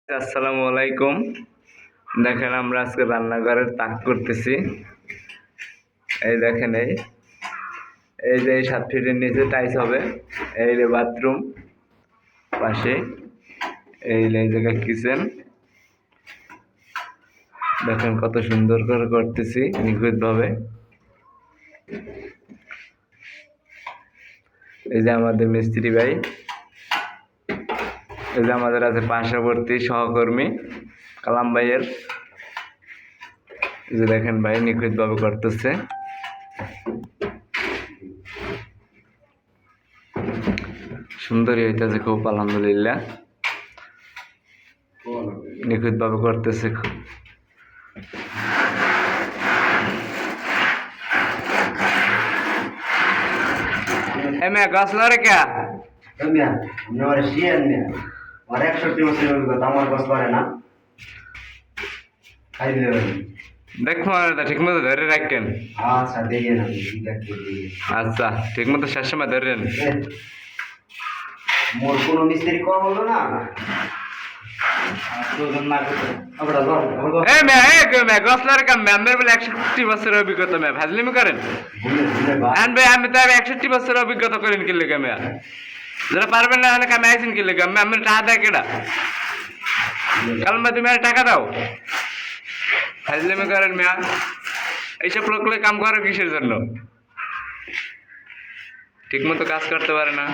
আসসালামু আলাইকুম। দেখেন আমরা আজকে রান্নাঘরের তাক করতেছি। এই দেখেন এই যে 7 ফিটের নিচে টাইস হবে। এই যে বাথরুম পাশে, এই জায়গায় কিচেন। দেখেন কত সুন্দর করে করতেছি নিখুঁত ভাবে। এই যে আমাদের মিস্ত্রি ভাই, এই যে আমাদের আছে পার্শ্ববর্তী সহকর্মী কালাম ভাইয়ের। এই যে দেখেন ভাই নিখুঁত ভাবে করতেছে। সুন্দরই হইতেছে খুব, আলহামদুলিল্লাহ নিখুঁত ভাবে করতেছে খুব। মেয়ে গাছ লড়ে কে আমার 61 বছর অভিজ্ঞতা, আমার গাছ করে না খাই দিলে দেখো ঠিক মতো ধরে রাখেন। আচ্ছা দেখে না আচ্ছা ঠিক মতো শেষ সময় ধরেন। মোর কোনো মিস্ত্রি কম হলো না। অভিজ্ঞতা মেয়ে ভাজলিমি করেন। আমি তো 61 বছর অভিজ্ঞতা করেন কি লেগে মেয়া, যারা পারবেন না হলে কামে আইসেন কি লেগে। আমি টাকা দেয় কেডা? কাল তুমি আর টাকা দাও। ফাজলামি করেন মেয়া, এইসব লোকগুলো কাম করে কিসের জন্য? ঠিক মতো কাজ করতে পারে না।